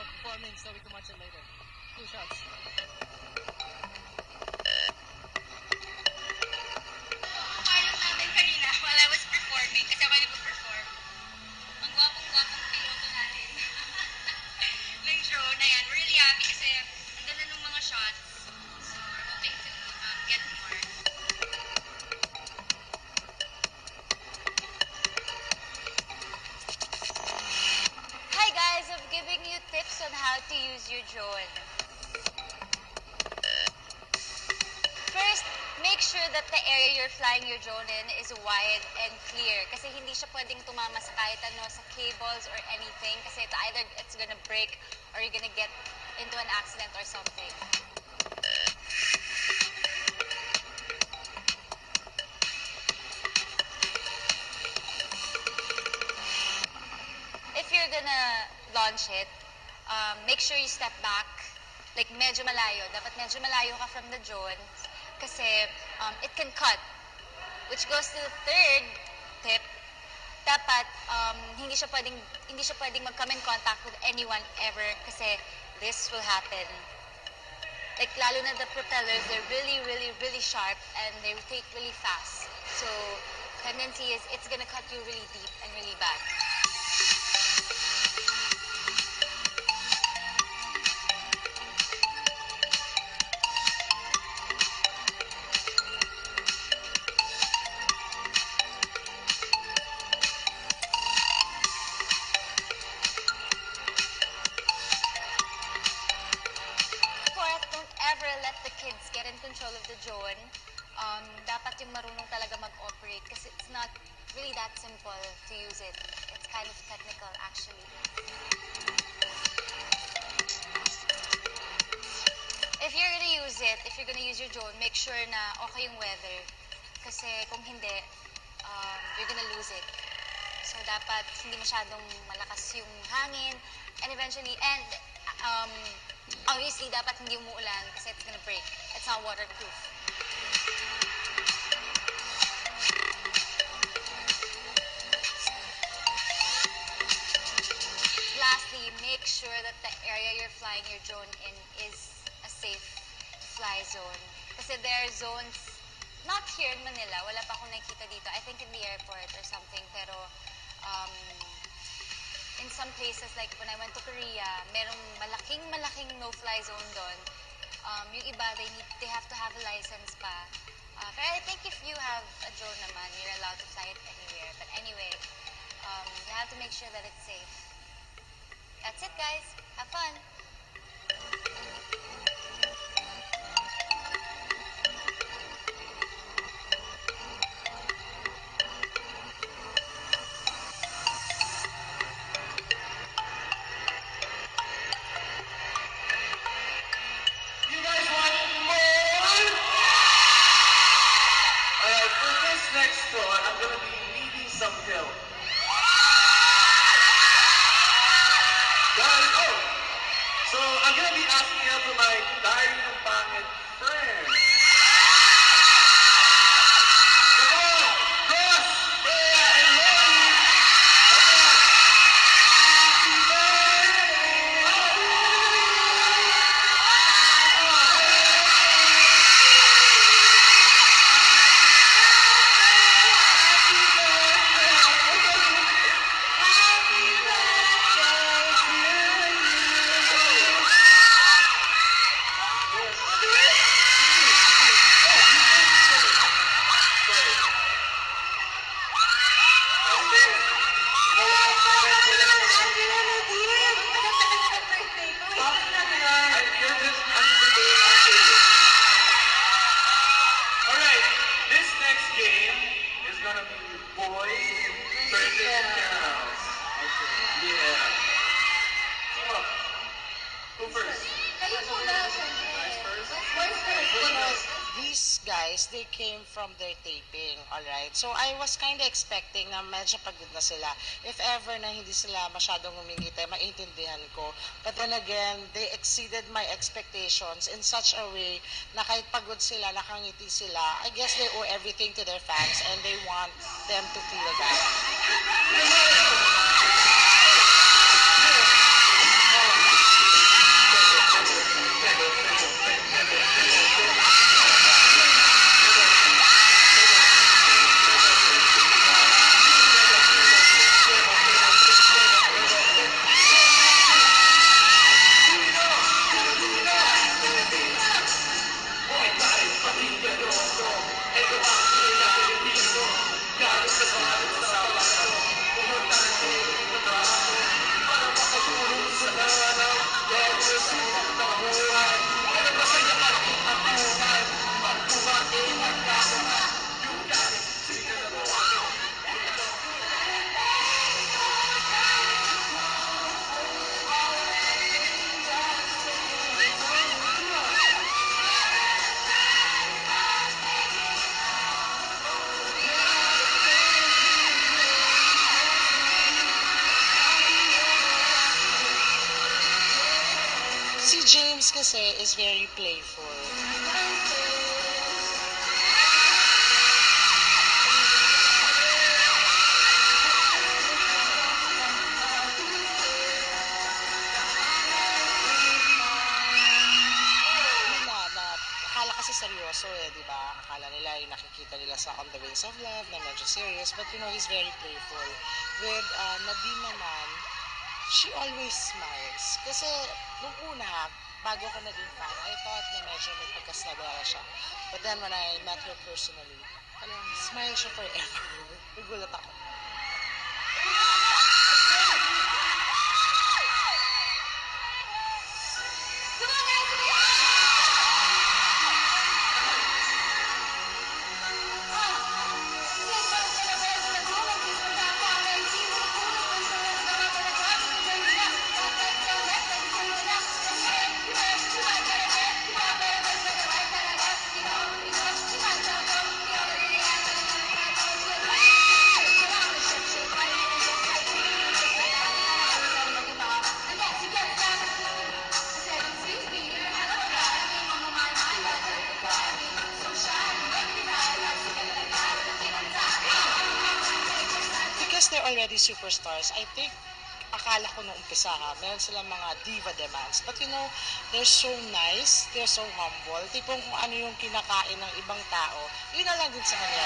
performing so we can watch it later. Cool shots. Pilot namin kanina while I was performing kasi ako nag-perform. Ang gwapong-gwapong piloto natin. Ng drone na yan. We're really happy kasi ang ganda ng mga shots. So we're hoping to get more. Hi guys, I'm giving you tips on how to use your drone. First, make sure that the area you're flying your drone in is wide and clear. Kasi hindi siya pwedeng tumama sa kahit ano, sa cables or anything. Kasi either it's gonna break or you're gonna get into an accident or something. If you're gonna launch it, make sure you step back. Like medyo malayo. Dapat medyo malayo ka from the drone. Kasi it can cut. Which goes to the third tip. Dapat hindi siya pwedeng mag-come in contact with anyone ever kasi this will happen. Like lalo na the propellers, they're really, really, really sharp and they rotate really fast. So tendency is it's gonna cut you really deep and really bad. Fourth, don't ever let the kids get in control of the drone. Dapat yung marunong talaga mag-operate kasi it's not really that simple to use it. It's kind of technical actually. If you're gonna use your drone, make sure na okay yung weather. Kasi kung hindi, you're gonna lose it. So dapat hindi masyadong malakas yung hangin and obviously dapat hindi umuulan kasi it's gonna break. It's not waterproof. Lastly, make sure that the area you're flying your drone in is a safe fly zone. Kasi there are zones, not here in Manila, wala pa akong nakikita dito. I think in the airport or something, pero in some places, like when I went to Korea, merong malaking no-fly zone doon. Yung iba, they have to have a license pa. But I think if you have a drone naman, you're allowed to fly it anywhere. But anyway, you have to make sure that it's safe. That's it, guys. Have fun. You guys want more? Alright, for this next one, I'm gonna be needing some help. Guys, so I'm gonna be asking help from my Diary ng Pangit friend. Come on, Ross, Bea, and Lori. Come on. Happy Alright, this next game is gonna be boys versus girls. Yeah. Come on. Who first? These guys, they came from their taping, alright? So, I was kind of expecting na medyo pagod na sila. If ever na hindi sila masyadong humingiti, maintindihan ko. But then again, they exceeded my expectations in such a way na kahit pagod sila, nakangiti sila, I guess they owe everything to their fans and they want them to feel that. Si James kasi is very playful. Yun na akala kasi seryoso eh, di ba? Akala nila yung nakikita nila sa On the Wings of Love na medyo serious, but he's very playful. With Nadine naman, she always smiles. Kasi nung una, bago ko naging fan, I thought na medyo may pagkasnabera siya. But then when I met her personally, talagang smile siya forever. Nagulat ako. Because they're already superstars, I think akala ko nung umpisa meron silang mga diva demands. But they're so nice, they're so humble. Tipong kung ano yung kinakain ng ibang tao, yun na lang din sa kanila.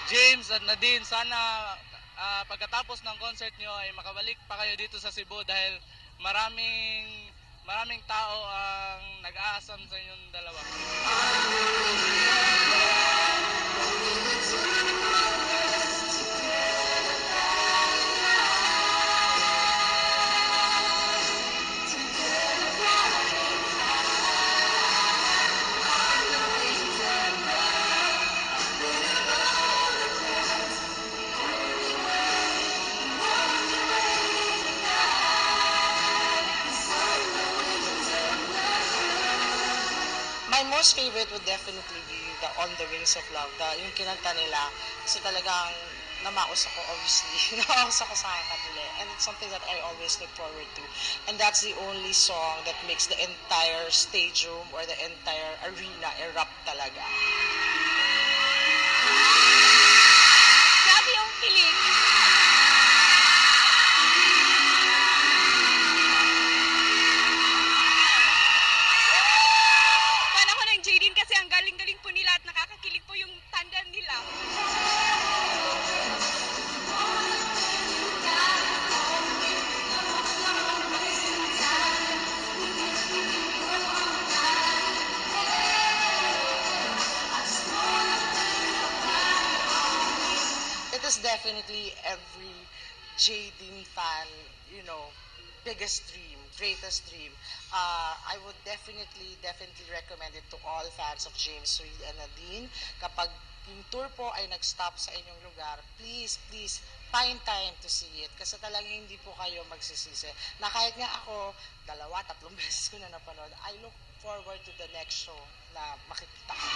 James at Nadine, sana pagkatapos ng concert nyo ay makabalik pa kayo dito sa Cebu dahil maraming tao ang nag-aasam sa inyong dalawa. My most favorite would definitely be the On the Wings of Love, yung kinanta nila. Kasi talagang namaos ako, obviously. Namaos ako sa kanila. And it's something that I always look forward to. And that's the only song that makes the entire stage room or the entire arena erupt talaga. Grabe yung kilig. Fan ako ng Jaden kasi ang galing-galing po nila at nakakakilig po yung tandem nila. It is definitely every Jaden fan, biggest dream, greatest dream. I would definitely recommend it to all fans of James Reid and Nadine. Kapag yung tour po ay nag-stop sa inyong lugar, please, find time to see it. Kasi talagang hindi po kayo magsisisi. Na kahit nga ako, 2-3 beses ko na napanood, I look forward to the next show na makikita ko.